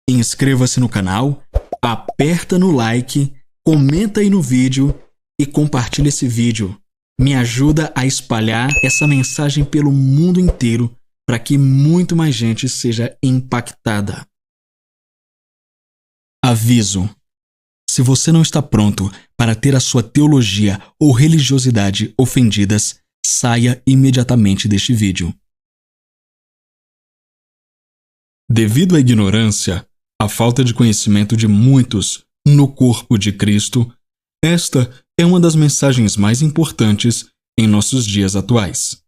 Inscreva-se no canal, aperta no like, comenta aí no vídeo e compartilha esse vídeo. Me ajuda a espalhar essa mensagem pelo mundo inteiro para que muito mais gente seja impactada. Aviso: se você não está pronto para ter a sua teologia ou religiosidade ofendidas, saia imediatamente deste vídeo. Devido à ignorância, à falta de conhecimento de muitos no corpo de Cristo, esta é uma das mensagens mais importantes em nossos dias atuais.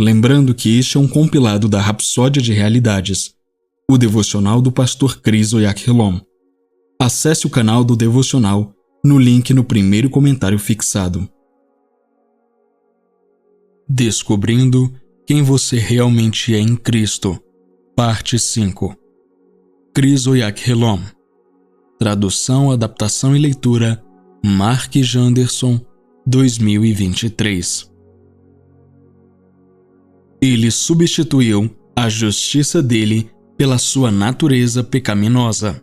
Lembrando que este é um compilado da Rapsódia de Realidades, o devocional do pastor Chris Oyakhilon. Acesse o canal do devocional no link no primeiro comentário fixado. Descobrindo quem você realmente é em Cristo, parte 5. Chris Oyakhilon. Tradução, adaptação e leitura, Mark Janderson, 2023. Ele substituiu a justiça dele pela sua natureza pecaminosa.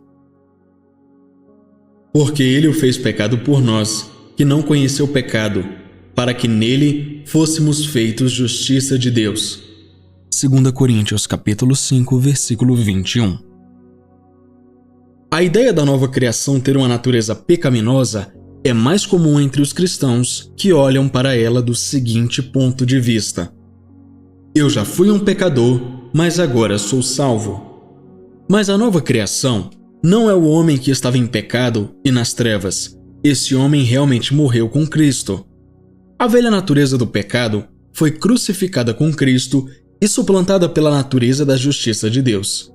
Porque ele o fez pecado por nós, que não conheceu pecado, para que nele fôssemos feitos justiça de Deus. 2 Coríntios capítulo 5, versículo 21. A ideia da nova criação ter uma natureza pecaminosa é mais comum entre os cristãos que olham para ela do seguinte ponto de vista: eu já fui um pecador, mas agora sou salvo. Mas a nova criação não é o homem que estava em pecado e nas trevas. Esse homem realmente morreu com Cristo. A velha natureza do pecado foi crucificada com Cristo e suplantada pela natureza da justiça de Deus.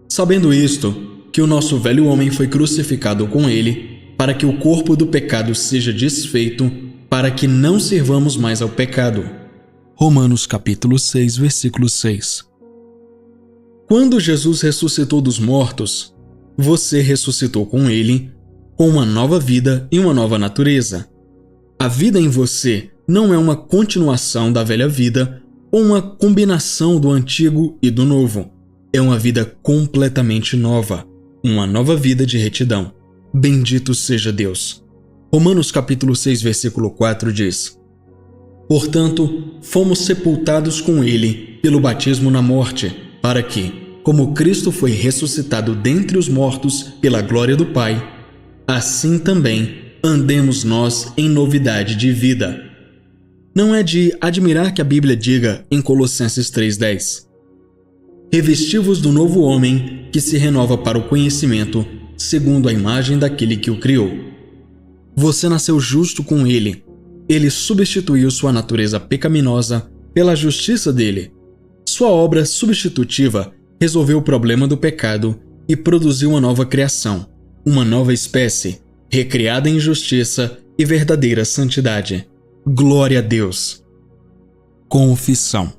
Sabendo isto, que o nosso velho homem foi crucificado com ele, para que o corpo do pecado seja desfeito, para que não sirvamos mais ao pecado. Romanos capítulo 6, versículo 6. Quando Jesus ressuscitou dos mortos, você ressuscitou com ele, com uma nova vida e uma nova natureza. A vida em você não é uma continuação da velha vida ou uma combinação do antigo e do novo. É uma vida completamente nova, uma nova vida de retidão. Bendito seja Deus. Romanos capítulo 6, versículo 4 diz: portanto, fomos sepultados com ele pelo batismo na morte, para que, como Cristo foi ressuscitado dentre os mortos pela glória do Pai, assim também andemos nós em novidade de vida. Não é de admirar que a Bíblia diga em Colossenses 3,10: revesti-vos do novo homem que se renova para o conhecimento, segundo a imagem daquele que o criou. Você nasceu justo com ele. Ele substituiu sua natureza pecaminosa pela justiça dele. Sua obra substitutiva resolveu o problema do pecado e produziu uma nova criação, uma nova espécie, recriada em justiça e verdadeira santidade. Glória a Deus! Confissão: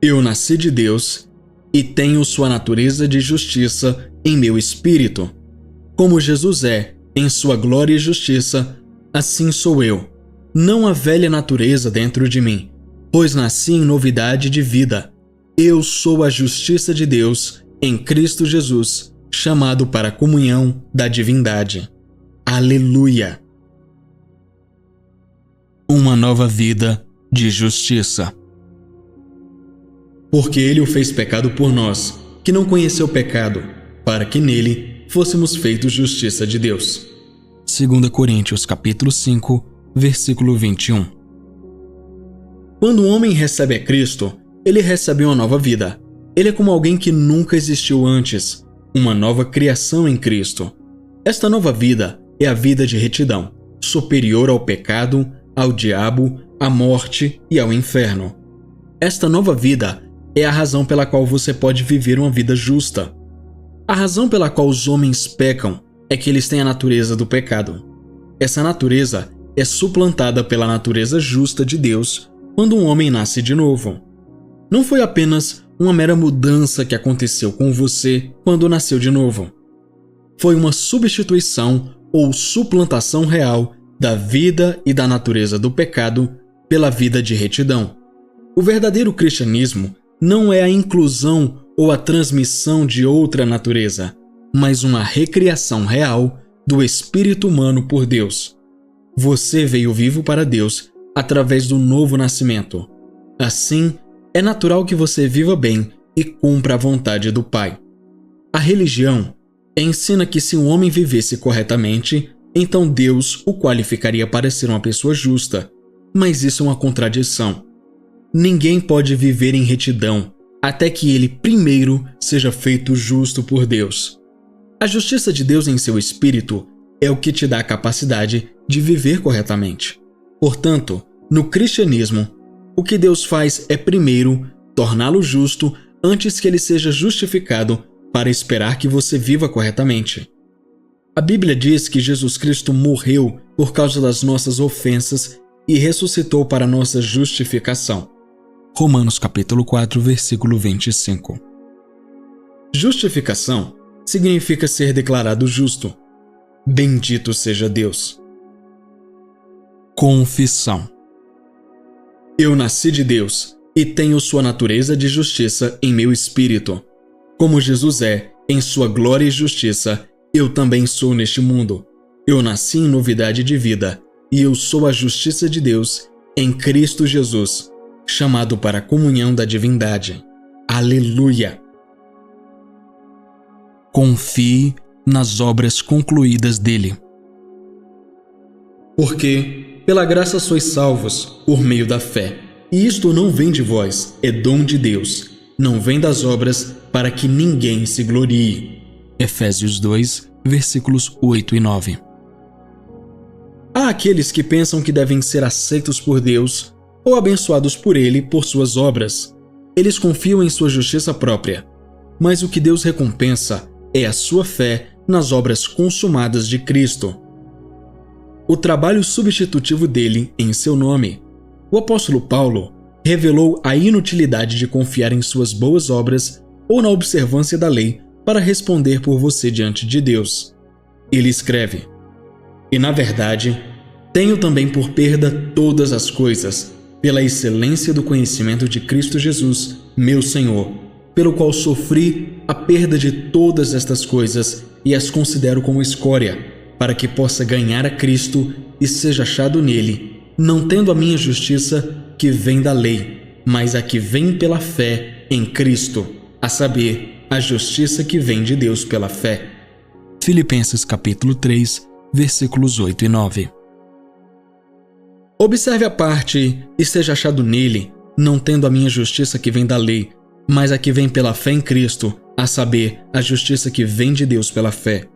eu nasci de Deus e tenho sua natureza de justiça em meu espírito. Como Jesus é, em sua glória e justiça, assim sou eu. Não a velha natureza dentro de mim, pois nasci em novidade de vida. Eu sou a justiça de Deus em Cristo Jesus, chamado para a comunhão da divindade. Aleluia! Uma nova vida de justiça. Porque ele o fez pecado por nós, que não conheceu pecado, para que nele fôssemos feitos justiça de Deus. 2 Coríntios capítulo 5, versículo 21. Quando o homem recebe a Cristo, ele recebe uma nova vida. Ele é como alguém que nunca existiu antes, uma nova criação em Cristo. Esta nova vida é a vida de retidão, superior ao pecado, ao diabo, à morte e ao inferno. Esta nova vida é a razão pela qual você pode viver uma vida justa. A razão pela qual os homens pecam é que eles têm a natureza do pecado. Essa natureza é suplantada pela natureza justa de Deus quando um homem nasce de novo. Não foi apenas uma mera mudança que aconteceu com você quando nasceu de novo. Foi uma substituição ou suplantação real da vida e da natureza do pecado pela vida de retidão. O verdadeiro cristianismo não é a inclusão ou a transmissão de outra natureza, mas uma recriação real do espírito humano por Deus. Você veio vivo para Deus através do novo nascimento. Assim, é natural que você viva bem e cumpra a vontade do Pai. A religião ensina que se um homem vivesse corretamente, então Deus o qualificaria para ser uma pessoa justa, mas isso é uma contradição. Ninguém pode viver em retidão até que ele primeiro seja feito justo por Deus. A justiça de Deus em seu espírito é o que te dá a capacidade de viver corretamente. Portanto, no cristianismo, o que Deus faz é primeiro torná-lo justo antes que ele seja justificado para esperar que você viva corretamente. A Bíblia diz que Jesus Cristo morreu por causa das nossas ofensas e ressuscitou para nossa justificação. Romanos capítulo 4, versículo 25. Justificação significa ser declarado justo. Bendito seja Deus. Confissão. Eu nasci de Deus e tenho sua natureza de justiça em meu espírito. Como Jesus é, em sua glória e justiça, eu também sou neste mundo. Eu nasci em novidade de vida e eu sou a justiça de Deus em Cristo Jesus, chamado para a comunhão da divindade. Aleluia! Confie nas obras concluídas dele. Porque, pela graça sois salvos, por meio da fé. E isto não vem de vós, é dom de Deus. Não vem das obras, para que ninguém se glorie. Efésios 2, versículos 8 e 9. Há aqueles que pensam que devem ser aceitos por Deus ou abençoados por Ele por suas obras. Eles confiam em sua justiça própria. Mas o que Deus recompensa é a sua fé nas obras consumadas de Cristo. O trabalho substitutivo dele em seu nome. O apóstolo Paulo revelou a inutilidade de confiar em suas boas obras ou na observância da lei para responder por você diante de Deus. Ele escreve: E na verdade, tenho também por perda todas as coisas, pela excelência do conhecimento de Cristo Jesus, meu Senhor, pelo qual sofri a perda de todas estas coisas e as considero como escória, para que possa ganhar a Cristo e seja achado nele, não tendo a minha justiça que vem da lei, mas a que vem pela fé em Cristo, a saber, a justiça que vem de Deus pela fé. Filipenses capítulo 3, versículos 8 e 9. Observe a parte, e seja achado nele, não tendo a minha justiça que vem da lei, mas a que vem pela fé em Cristo, a saber, a justiça que vem de Deus pela fé.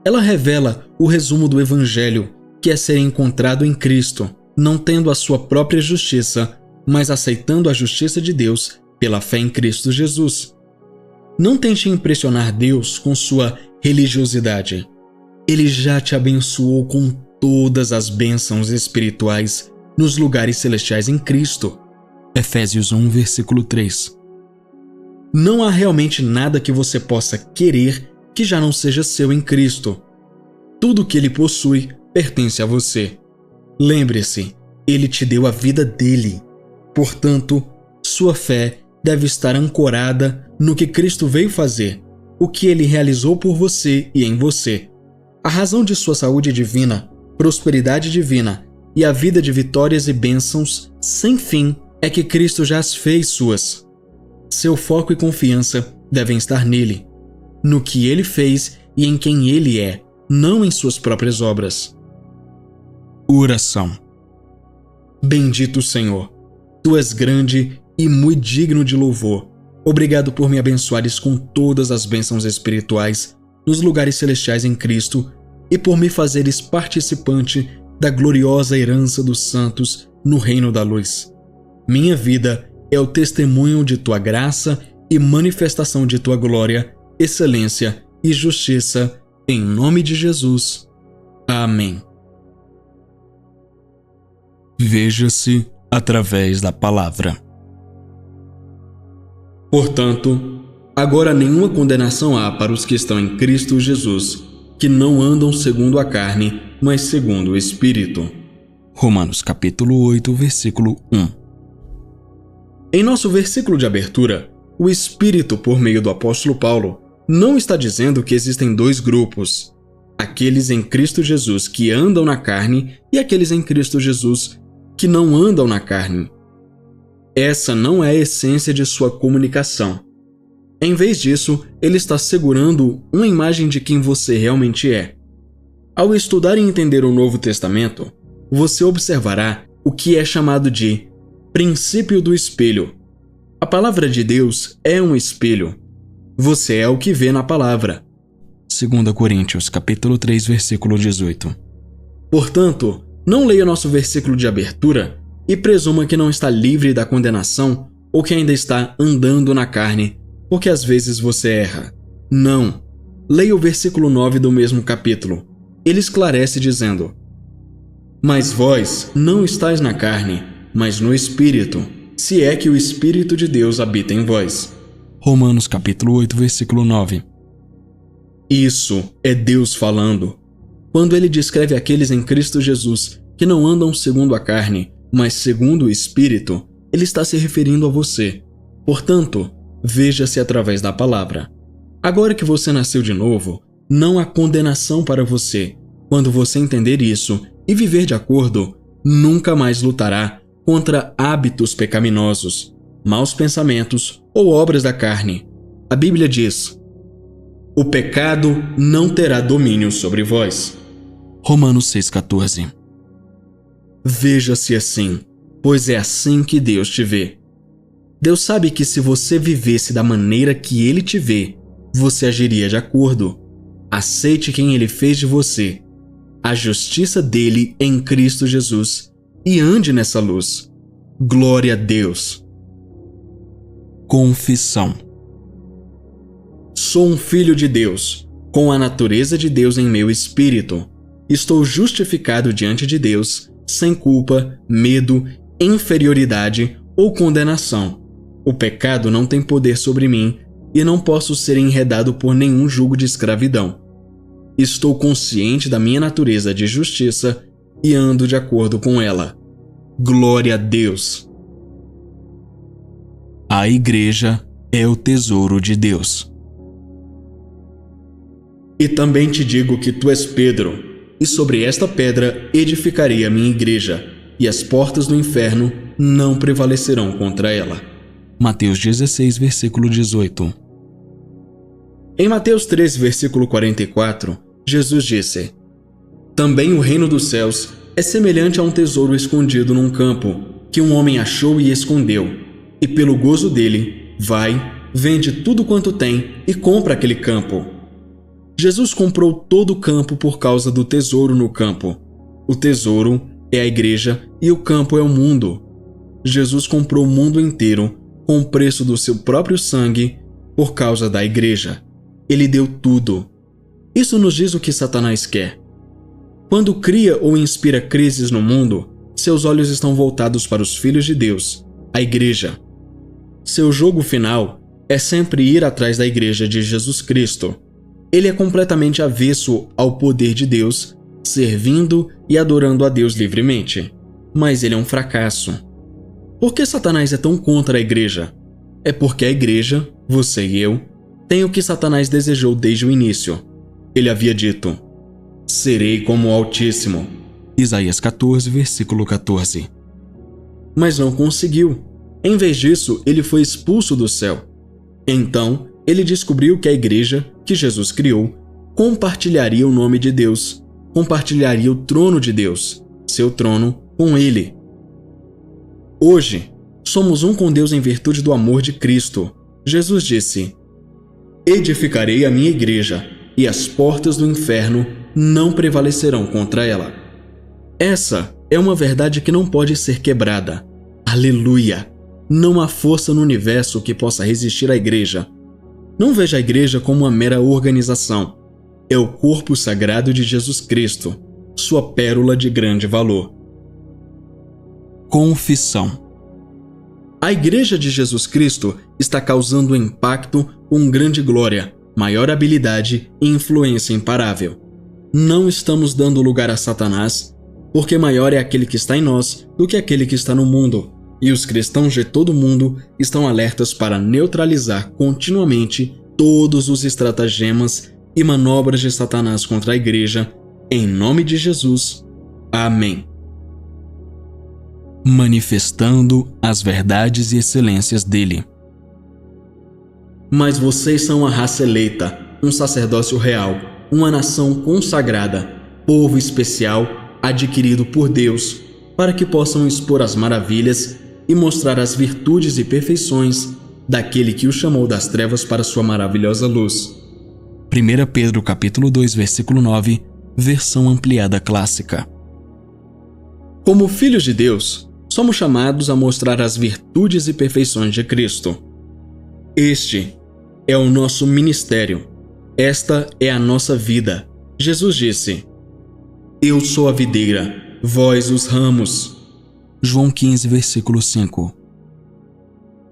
Ela revela o resumo do Evangelho, que é ser encontrado em Cristo, não tendo a sua própria justiça, mas aceitando a justiça de Deus pela fé em Cristo Jesus. Não tente impressionar Deus com sua religiosidade. Ele já te abençoou com todas as bênçãos espirituais nos lugares celestiais em Cristo. Efésios 1, versículo 3. Não há realmente nada que você possa querer que já não seja seu em Cristo. Tudo que ele possui pertence a você. Lembre-se, ele te deu a vida dele. Portanto, sua fé deve estar ancorada no que Cristo veio fazer, o que ele realizou por você e em você. A razão de sua saúde divina, prosperidade divina e a vida de vitórias e bênçãos sem fim é que Cristo já as fez suas. Seu foco e confiança devem estar nele, no que ele fez e em quem ele é, não em suas próprias obras. Oração. Bendito Senhor, Tu és grande e muito digno de louvor. Obrigado por me abençoares com todas as bênçãos espirituais nos lugares celestiais em Cristo e por me fazeres participante da gloriosa herança dos santos no reino da luz. Minha vida é o testemunho de Tua graça e manifestação de Tua glória, excelência e justiça, em nome de Jesus. Amém. Veja-se através da palavra. Portanto, agora nenhuma condenação há para os que estão em Cristo Jesus, que não andam segundo a carne, mas segundo o Espírito. Romanos capítulo 8, versículo 1. Em nosso versículo de abertura, o Espírito, por meio do apóstolo Paulo, não está dizendo que existem dois grupos: aqueles em Cristo Jesus que andam na carne e aqueles em Cristo Jesus que não andam na carne. Essa não é a essência de sua comunicação. Em vez disso, ele está segurando uma imagem de quem você realmente é. Ao estudar e entender o Novo Testamento, você observará o que é chamado de princípio do espelho. A palavra de Deus é um espelho. Você é o que vê na palavra. 2 Coríntios, capítulo 3, versículo 18. Portanto, não leia nosso versículo de abertura e presuma que não está livre da condenação ou que ainda está andando na carne, porque às vezes você erra. Não. Leia o versículo 9 do mesmo capítulo. Ele esclarece dizendo: Mas vós não estáis na carne, mas no Espírito, se é que o Espírito de Deus habita em vós. Romanos capítulo 8, versículo 9. Isso é Deus falando. Quando ele descreve aqueles em Cristo Jesus que não andam segundo a carne, mas segundo o Espírito, ele está se referindo a você. Portanto, veja-se através da palavra. Agora que você nasceu de novo, não há condenação para você. Quando você entender isso e viver de acordo, nunca mais lutará contra hábitos pecaminosos, maus pensamentos ou obras da carne. A Bíblia diz: o pecado não terá domínio sobre vós. Romanos 6,14. Veja-se assim, pois é assim que Deus te vê. Deus sabe que se você vivesse da maneira que Ele te vê, você agiria de acordo. Aceite quem Ele fez de você, a justiça dele em Cristo Jesus, e ande nessa luz. Glória a Deus. Confissão. Sou um filho de Deus, com a natureza de Deus em meu espírito. Estou justificado diante de Deus, sem culpa, medo, inferioridade ou condenação. O pecado não tem poder sobre mim e não posso ser enredado por nenhum jugo de escravidão. Estou consciente da minha natureza de justiça e ando de acordo com ela. Glória a Deus. A igreja é o tesouro de Deus. E também te digo que tu és Pedro, e sobre esta pedra edificarei a minha igreja, e as portas do inferno não prevalecerão contra ela. Mateus 16, versículo 18. Em Mateus 13, versículo 44, Jesus disse: Também o reino dos céus é semelhante a um tesouro escondido num campo, que um homem achou e escondeu, e pelo gozo dele, vai, vende tudo quanto tem e compra aquele campo. Jesus comprou todo o campo por causa do tesouro no campo. O tesouro é a igreja e o campo é o mundo. Jesus comprou o mundo inteiro com o preço do seu próprio sangue por causa da igreja. Ele deu tudo. Isso nos diz o que Satanás quer. Quando cria ou inspira crises no mundo, seus olhos estão voltados para os filhos de Deus, a igreja. Seu jogo final é sempre ir atrás da igreja de Jesus Cristo. Ele é completamente avesso ao poder de Deus, servindo e adorando a Deus livremente. Mas ele é um fracasso. Por que Satanás é tão contra a igreja? É porque a igreja, você e eu, tem o que Satanás desejou desde o início. Ele havia dito: serei como o Altíssimo. Isaías 14, versículo 14. Mas não conseguiu. Em vez disso, ele foi expulso do céu. Então, ele descobriu que a igreja, que Jesus criou, compartilharia o nome de Deus, compartilharia o trono de Deus, seu trono, com ele. Hoje, somos um com Deus em virtude do amor de Cristo. Jesus disse: edificarei a minha igreja, e as portas do inferno não prevalecerão contra ela. Essa é uma verdade que não pode ser quebrada. Aleluia! Não há força no universo que possa resistir à igreja. Não veja a igreja como uma mera organização. É o corpo sagrado de Jesus Cristo, sua pérola de grande valor. Confissão. A igreja de Jesus Cristo está causando um impacto com grande glória, maior habilidade e influência imparável. Não estamos dando lugar a Satanás, porque maior é aquele que está em nós do que aquele que está no mundo. E os cristãos de todo o mundo estão alertas para neutralizar continuamente todos os estratagemas e manobras de Satanás contra a igreja, em nome de Jesus. Amém. Manifestando as verdades e excelências dele. Mas vocês são a raça eleita, um sacerdócio real, uma nação consagrada, povo especial, adquirido por Deus, para que possam expor as maravilhas e mostrar as virtudes e perfeições daquele que o chamou das trevas para sua maravilhosa luz. 1 Pedro capítulo 2, versículo 9, versão ampliada clássica. Como filhos de Deus, somos chamados a mostrar as virtudes e perfeições de Cristo. Este é o nosso ministério. Esta é a nossa vida. Jesus disse: Eu sou a videira, vós os ramos. João 15, versículo 5.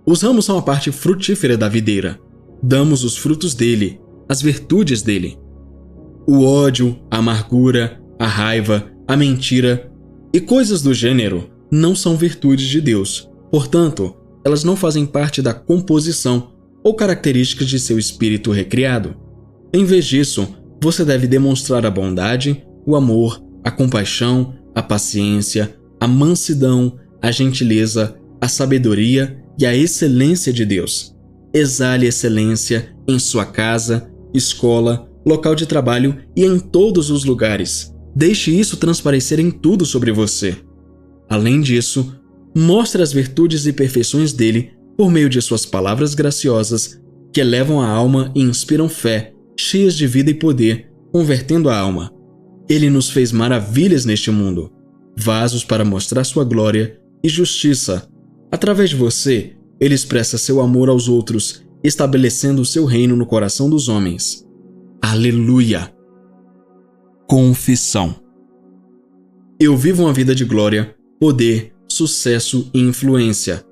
Os ramos são a parte frutífera da videira. Damos os frutos dele, as virtudes dele. O ódio, a amargura, a raiva, a mentira e coisas do gênero não são virtudes de Deus. Portanto, elas não fazem parte da composição ou características de seu espírito recriado. Em vez disso, você deve demonstrar a bondade, o amor, a compaixão, a paciência, a mansidão, a gentileza, a sabedoria e a excelência de Deus. Exale excelência em sua casa, escola, local de trabalho e em todos os lugares. Deixe isso transparecer em tudo sobre você. Além disso, mostre as virtudes e perfeições dele por meio de suas palavras graciosas que elevam a alma e inspiram fé, cheias de vida e poder, convertendo a alma. Ele nos fez maravilhas neste mundo, vasos para mostrar sua glória e justiça. Através de você, ele expressa seu amor aos outros, estabelecendo o seu reino no coração dos homens. Aleluia! Confissão. Eu vivo uma vida de glória, poder, sucesso e influência.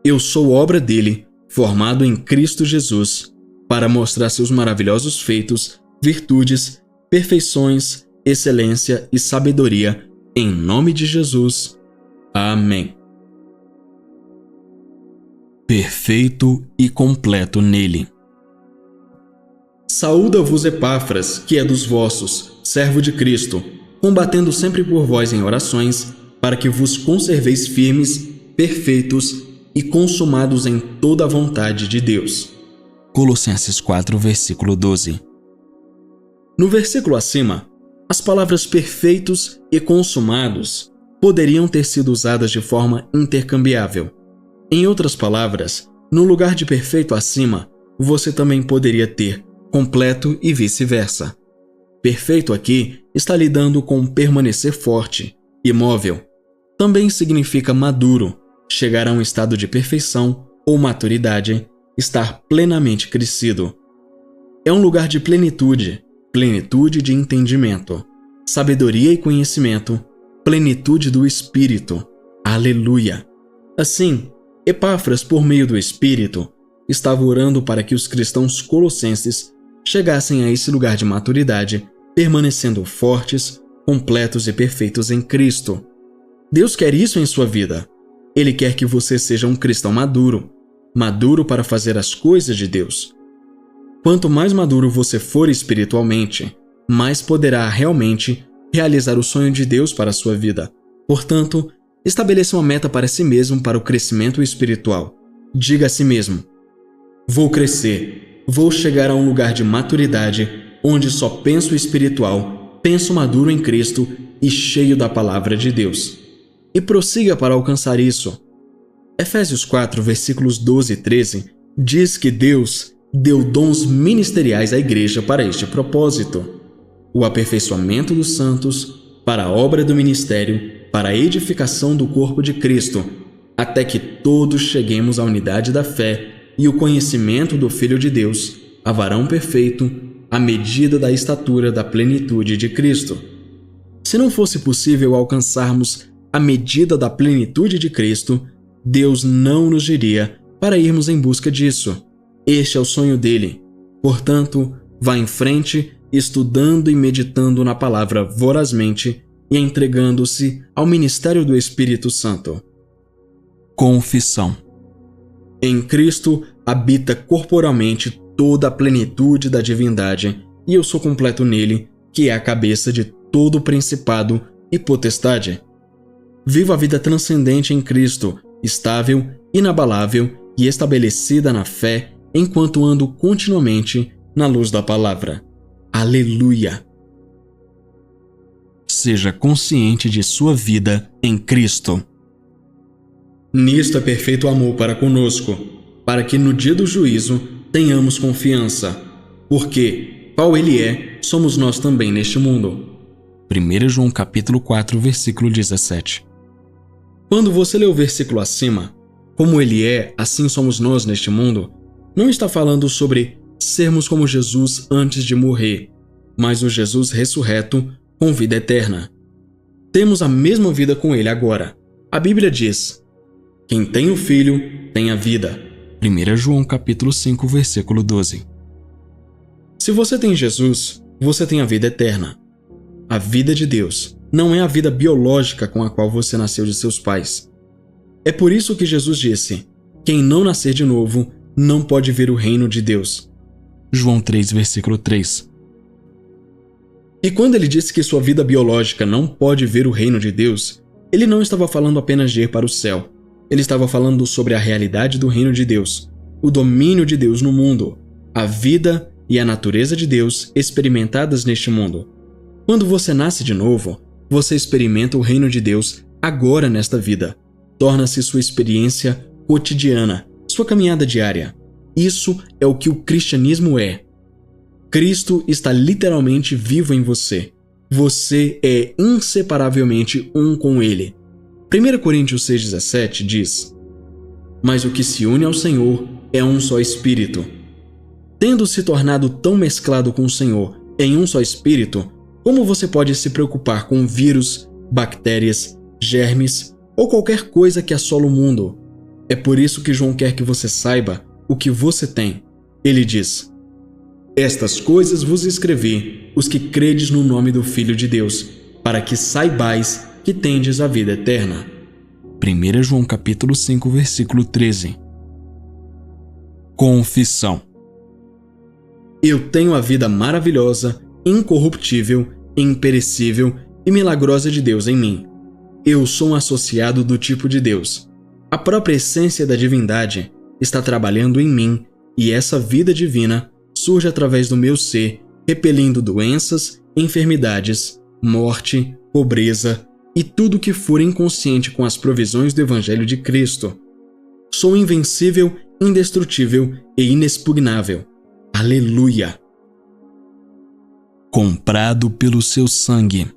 Eu sou obra dele, formado em Cristo Jesus, para mostrar seus maravilhosos feitos, virtudes, perfeições, excelência e sabedoria, em nome de Jesus. Amém. Perfeito e completo nele. Saúda-vos Epáfras, que é dos vossos, servo de Cristo, combatendo sempre por vós em orações, para que vos conserveis firmes, perfeitos e consumados em toda a vontade de Deus. Colossenses 4, versículo 12. No versículo acima, as palavras perfeitos e consumados poderiam ter sido usadas de forma intercambiável. Em outras palavras, no lugar de perfeito acima, você também poderia ter completo e vice-versa. Perfeito aqui está lidando com permanecer forte, imóvel. Também significa maduro, chegar a um estado de perfeição ou maturidade, estar plenamente crescido. É um lugar de plenitude, plenitude de entendimento, sabedoria e conhecimento, plenitude do Espírito. Aleluia! Assim, Epáfras, por meio do Espírito, estava orando para que os cristãos colossenses chegassem a esse lugar de maturidade, permanecendo fortes, completos e perfeitos em Cristo. Deus quer isso em sua vida. Ele quer que você seja um cristão maduro, maduro para fazer as coisas de Deus. Quanto mais maduro você for espiritualmente, mais poderá realmente realizar o sonho de Deus para a sua vida. Portanto, estabeleça uma meta para si mesmo para o crescimento espiritual. Diga a si mesmo: vou crescer, vou chegar a um lugar de maturidade onde só penso espiritual, penso maduro em Cristo e cheio da palavra de Deus. E prossiga para alcançar isso. Efésios 4, versículos 12 e 13 diz que Deus deu dons ministeriais à igreja para este propósito: o aperfeiçoamento dos santos, para a obra do ministério, para a edificação do corpo de Cristo, até que todos cheguemos à unidade da fé e o conhecimento do Filho de Deus, a varão perfeito, à medida da estatura da plenitude de Cristo. Se não fosse possível alcançarmos a medida da plenitude de Cristo, Deus não nos diria para irmos em busca disso. Este é o sonho dele. Portanto, vá em frente, estudando e meditando na palavra vorazmente e entregando-se ao ministério do Espírito Santo. Confissão. Em Cristo habita corporalmente toda a plenitude da divindade, e eu sou completo nele, que é a cabeça de todo principado e potestade. Vivo a vida transcendente em Cristo, estável, inabalável e estabelecida na fé, enquanto ando continuamente na luz da palavra. Aleluia! Seja consciente de sua vida em Cristo. Nisto é perfeito amor para conosco, para que no dia do juízo tenhamos confiança, porque, qual Ele é, somos nós também neste mundo. 1 João capítulo 4, versículo 17. Quando você lê o versículo acima, como Ele é, assim somos nós neste mundo, não está falando sobre sermos como Jesus antes de morrer, mas o Jesus ressurreto com vida eterna. Temos a mesma vida com Ele agora. A Bíblia diz: quem tem o Filho tem a vida. 1 João capítulo 5, versículo 12. Se você tem Jesus, você tem a vida eterna. A vida de Deus não é a vida biológica com a qual você nasceu de seus pais. É por isso que Jesus disse: quem não nascer de novo não pode ver o reino de Deus. João 3, versículo 3. E quando ele disse que sua vida biológica não pode ver o reino de Deus, ele não estava falando apenas de ir para o céu. Ele estava falando sobre a realidade do reino de Deus, o domínio de Deus no mundo, a vida e a natureza de Deus experimentadas neste mundo. Quando você nasce de novo, você experimenta o reino de Deus agora nesta vida. Torna-se sua experiência cotidiana, sua caminhada diária. Isso é o que o cristianismo é. Cristo está literalmente vivo em você. Você é inseparavelmente um com Ele. 1 Coríntios 6,17 diz: mas o que se une ao Senhor é um só Espírito. Tendo se tornado tão mesclado com o Senhor em um só Espírito, como você pode se preocupar com vírus, bactérias, germes ou qualquer coisa que assola o mundo? É por isso que João quer que você saiba o que você tem. Ele diz: estas coisas vos escrevi, os que credes no nome do Filho de Deus, para que saibais que tendes a vida eterna. 1 João capítulo 5, versículo 13. Confissão. Eu tenho a vida maravilhosa, incorruptível, imperecível e milagrosa de Deus em mim. Eu sou um associado do tipo de Deus. A própria essência da divindade está trabalhando em mim, e essa vida divina surge através do meu ser, repelindo doenças, enfermidades, morte, pobreza e tudo que for inconsciente com as provisões do Evangelho de Cristo. Sou invencível, indestrutível e inexpugnável. Aleluia! Comprado pelo seu sangue.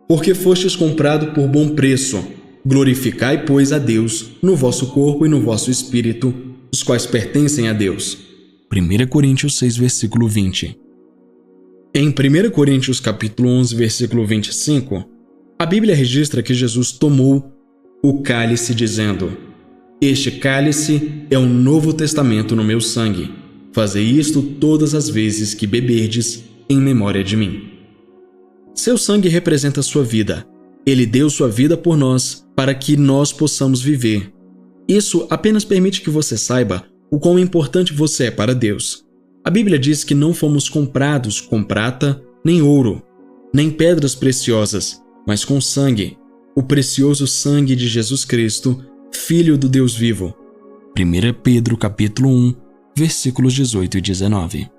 Porque fostes comprado por bom preço. Glorificai, pois, a Deus no vosso corpo e no vosso espírito, os quais pertencem a Deus. 1 Coríntios 6, versículo 20. Em 1 Coríntios capítulo 11, versículo 25, a Bíblia registra que Jesus tomou o cálice dizendo: este cálice é o novo testamento no meu sangue. Fazei isto todas as vezes que beberdes em memória de mim. Seu sangue representa sua vida. Ele deu sua vida por nós para que nós possamos viver. Isso apenas permite que você saiba o quão importante você é para Deus. A Bíblia diz que não fomos comprados com prata, nem ouro, nem pedras preciosas, mas com sangue, o precioso sangue de Jesus Cristo, Filho do Deus vivo. 1 Pedro capítulo 1, versículos 18 e 19.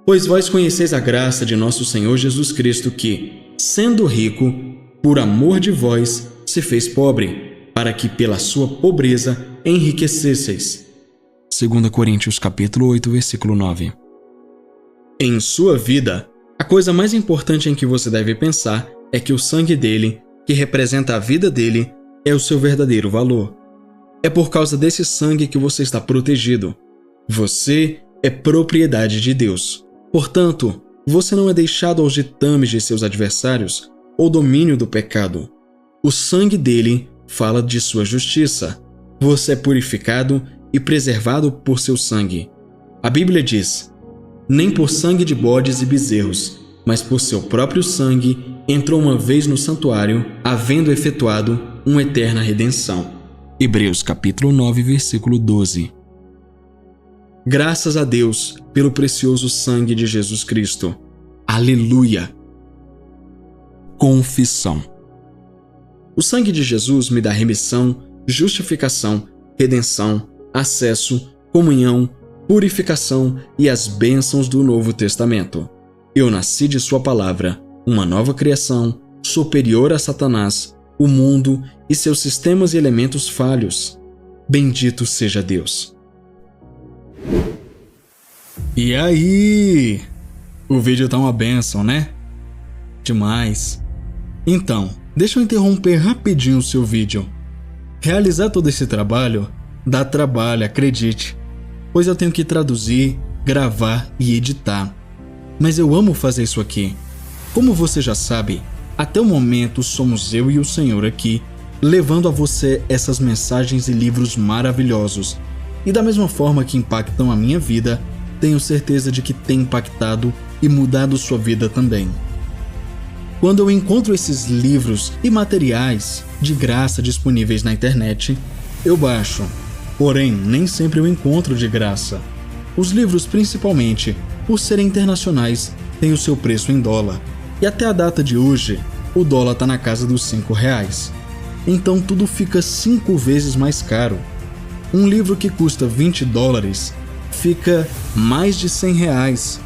Pois vós conheceis a graça de nosso Senhor Jesus Cristo que, sendo rico, por amor de vós, se fez pobre, para que pela sua pobreza enriquecesseis. 2 Coríntios capítulo 8, versículo 9. Em sua vida, a coisa mais importante em que você deve pensar é que o sangue dele, que representa a vida dele, é o seu verdadeiro valor. É por causa desse sangue que você está protegido. Você é propriedade de Deus. Portanto, você não é deixado aos ditames de seus adversários ou domínio do pecado. O sangue dele fala de sua justiça. Você é purificado e preservado por seu sangue. A Bíblia diz: nem por sangue de bodes e bezerros, mas por seu próprio sangue entrou uma vez no santuário, havendo efetuado uma eterna redenção. Hebreus capítulo 9, versículo 12. Graças a Deus pelo precioso sangue de Jesus Cristo. Aleluia! Confissão. O sangue de Jesus me dá remissão, justificação, redenção, acesso, comunhão, purificação e as bênçãos do Novo Testamento. Eu nasci de sua palavra, uma nova criação, superior a Satanás, o mundo e seus sistemas e elementos falhos. Bendito seja Deus. E aí? O vídeo tá uma bênção, né? Demais. Então, deixa eu interromper rapidinho o seu vídeo. Realizar todo esse trabalho dá trabalho, acredite, pois eu tenho que traduzir, gravar e editar. Mas eu amo fazer isso aqui. Como você já sabe, até o momento somos eu e o Senhor aqui, levando a você essas mensagens e livros maravilhosos. E da mesma forma que impactam a minha vida, tenho certeza de que tem impactado e mudado sua vida também. Quando eu encontro esses livros e materiais de graça disponíveis na internet, eu baixo. Porém, nem sempre eu encontro de graça. Os livros, principalmente, por serem internacionais, têm o seu preço em dólar. E até a data de hoje, o dólar está na casa dos R$5. Então tudo fica 5 vezes mais caro. Um livro que custa $20 fica mais de R$100.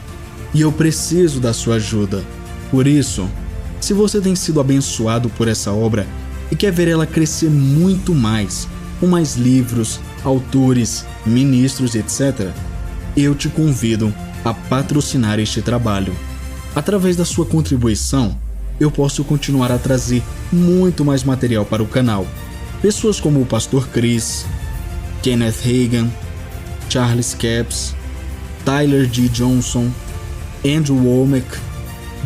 E eu preciso da sua ajuda. Por isso, se você tem sido abençoado por essa obra e quer ver ela crescer muito mais, com mais livros, autores, ministros, etc., eu te convido a patrocinar este trabalho. Através da sua contribuição, eu posso continuar a trazer muito mais material para o canal. Pessoas como o Pastor Chris, Kenneth Hagin, Charles Capps, Tyler D. Johnson, Andrew Wommack,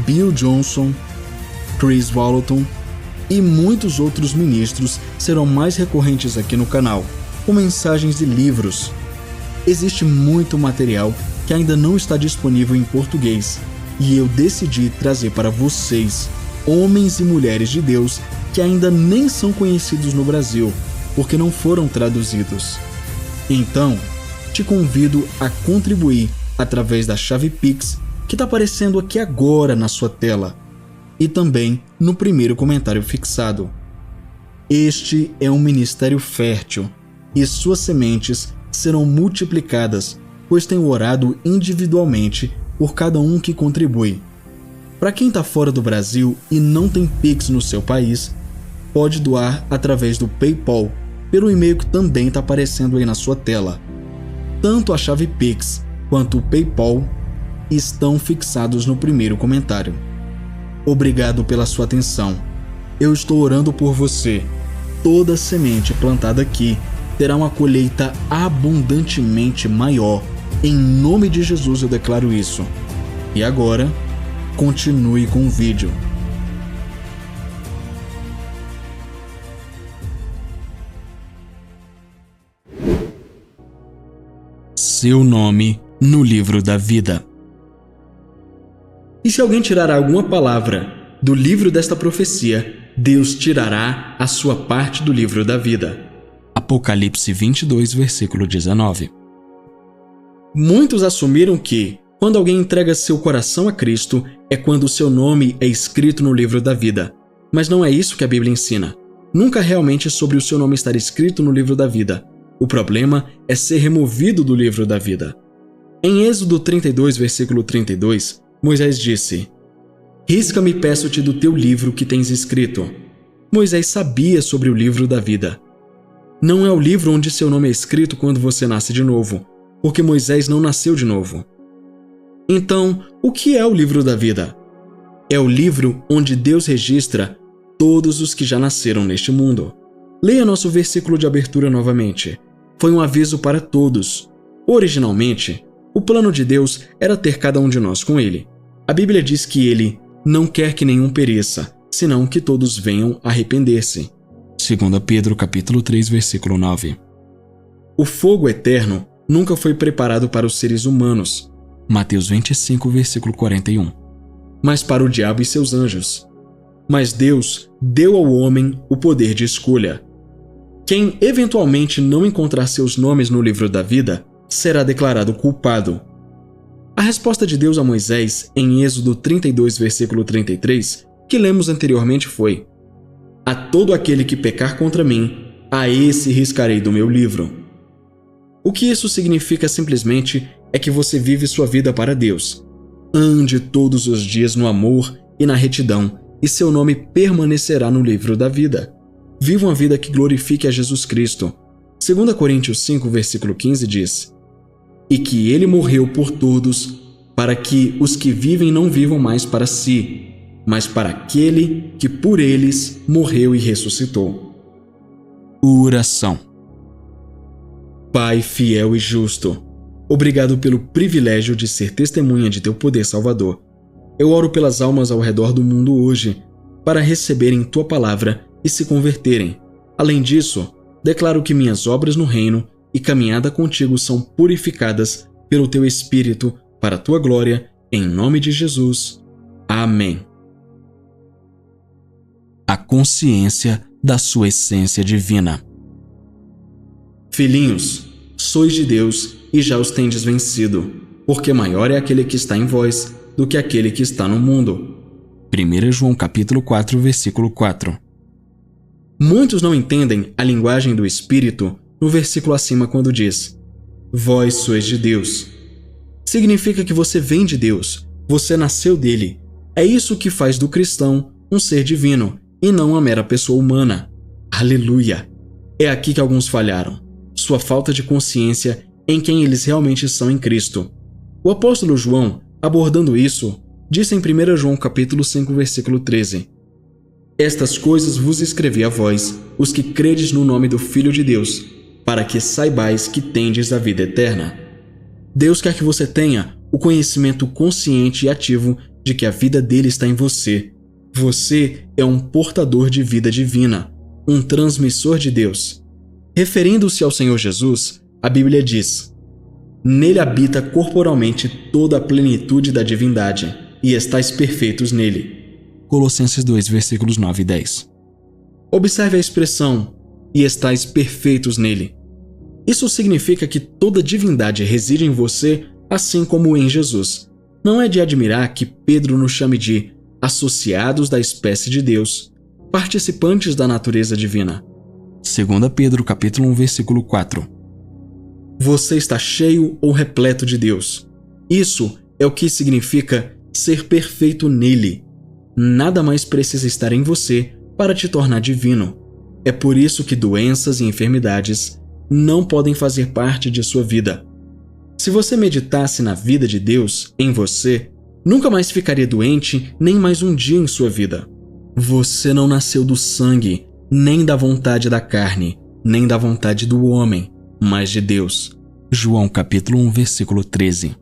Bill Johnson, Chris Vallotton e muitos outros ministros serão mais recorrentes aqui no canal, com mensagens e livros. Existe muito material que ainda não está disponível em português e eu decidi trazer para vocês, homens e mulheres de Deus que ainda nem são conhecidos no Brasil, porque não foram traduzidos. Então, te convido a contribuir através da chave Pix que está aparecendo aqui agora na sua tela e também no primeiro comentário fixado. Este é um ministério fértil e suas sementes serão multiplicadas, pois tenho orado individualmente por cada um que contribui. Para quem está fora do Brasil e não tem Pix no seu país, pode doar através do PayPal, pelo e-mail que também está aparecendo aí na sua tela. Tanto a chave Pix quanto o PayPal estão fixados no primeiro comentário. Obrigado pela sua atenção. Eu estou orando por você. Toda semente plantada aqui terá uma colheita abundantemente maior. Em nome de Jesus eu declaro isso. E agora, continue com o vídeo. Seu nome no livro da vida. E se alguém tirar alguma palavra do livro desta profecia, Deus tirará a sua parte do livro da vida. Apocalipse 22, versículo 19. Muitos assumiram que, quando alguém entrega seu coração a Cristo, é quando o seu nome é escrito no livro da vida. Mas não é isso que a Bíblia ensina. Nunca realmente sobre o seu nome estar escrito no livro da vida. O problema é ser removido do livro da vida. Em Êxodo 32, versículo 32, Moisés disse: "Risca-me, peço-te, do teu livro que tens escrito." Moisés sabia sobre o livro da vida. Não é o livro onde seu nome é escrito quando você nasce de novo, porque Moisés não nasceu de novo. Então, o que é o livro da vida? É o livro onde Deus registra todos os que já nasceram neste mundo. Leia nosso versículo de abertura novamente. Foi um aviso para todos. Originalmente, o plano de Deus era ter cada um de nós com Ele. A Bíblia diz que Ele não quer que nenhum pereça, senão que todos venham arrepender-se. 2 Pedro capítulo 3, versículo 9. O fogo eterno nunca foi preparado para os seres humanos. Mateus 25, versículo 41. Mas para o diabo e seus anjos. mas Deus deu ao homem o poder de escolha. Quem eventualmente não encontrar seus nomes no livro da vida será declarado culpado. A resposta de Deus a Moisés, em Êxodo 32, versículo 33, que lemos anteriormente foi: a todo aquele que pecar contra mim, a esse riscarei do meu livro. O que isso significa simplesmente é que você vive sua vida para Deus. Ande todos os dias no amor e na retidão, e seu nome permanecerá no livro da vida. Viva uma vida que glorifique a Jesus Cristo. 2 Coríntios 5, versículo 15 diz: e que ele morreu por todos, para que os que vivem não vivam mais para si, mas para aquele que por eles morreu e ressuscitou. Oração. Pai fiel e justo, obrigado pelo privilégio de ser testemunha de teu poder salvador. Eu oro pelas almas ao redor do mundo hoje, para receberem tua palavra e se converterem. Além disso, declaro que minhas obras no reino e caminhada contigo são purificadas pelo teu Espírito para a tua glória, em nome de Jesus. Amém. A consciência da sua essência divina. Filhinhos, sois de Deus e já os tendes vencido, porque maior é aquele que está em vós do que aquele que está no mundo. 1 João capítulo 4, versículo 4. Muitos não entendem a linguagem do Espírito no versículo acima quando diz: vós sois de Deus. Significa que você vem de Deus, você nasceu dele. É isso que faz do cristão um ser divino e não uma mera pessoa humana. Aleluia! É aqui que alguns falharam. Sua falta de consciência em quem eles realmente são em Cristo. O apóstolo João, abordando isso, disse em 1 João capítulo 5, versículo 13: estas coisas vos escrevi a vós, os que credes no nome do Filho de Deus, para que saibais que tendes a vida eterna. Deus quer que você tenha o conhecimento consciente e ativo de que a vida dele está em você. Você é um portador de vida divina, um transmissor de Deus. Referindo-se ao Senhor Jesus, a Bíblia diz: nele habita corporalmente toda a plenitude da divindade, e estáis perfeitos nele. Colossenses 2, versículos 9 e 10. Observe a expressão, e estáis perfeitos nele. Isso significa que toda divindade reside em você, assim como em Jesus. Não é de admirar que Pedro nos chame de associados da espécie de Deus, participantes da natureza divina. 2 Pedro capítulo 1, versículo 4. Você está cheio ou repleto de Deus. Isso é o que significa ser perfeito nele. Nada mais precisa estar em você para te tornar divino. É por isso que doenças e enfermidades não podem fazer parte de sua vida. Se você meditasse na vida de Deus em você, nunca mais ficaria doente nem mais um dia em sua vida. Você não nasceu do sangue, nem da vontade da carne, nem da vontade do homem, mas de Deus. João capítulo 1, versículo 13.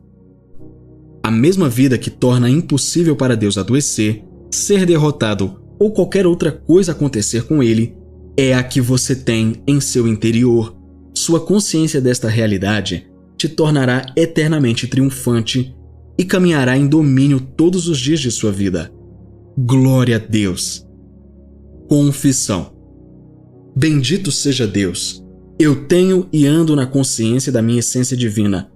A mesma vida que torna impossível para Deus adoecer, ser derrotado ou qualquer outra coisa acontecer com ele, é a que você tem em seu interior. Sua consciência desta realidade te tornará eternamente triunfante e caminhará em domínio todos os dias de sua vida. Glória a Deus! Confissão. Bendito seja Deus! Eu tenho e ando na consciência da minha essência divina.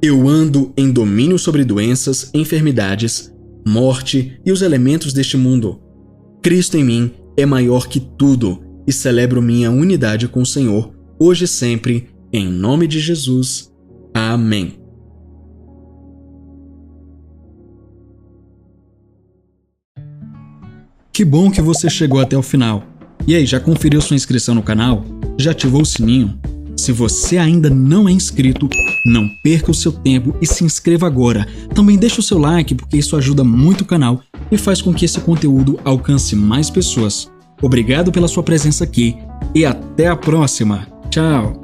Eu ando em domínio sobre doenças, enfermidades, morte e os elementos deste mundo. Cristo em mim é maior que tudo e celebro minha unidade com o Senhor, hoje e sempre, em nome de Jesus. Amém. Que bom que você chegou até o final. E aí, já conferiu sua inscrição no canal? Já ativou o sininho? Se você ainda não é inscrito, não perca o seu tempo e se inscreva agora. Também deixa o seu like, porque isso ajuda muito o canal e faz com que esse conteúdo alcance mais pessoas. Obrigado pela sua presença aqui e até a próxima. Tchau!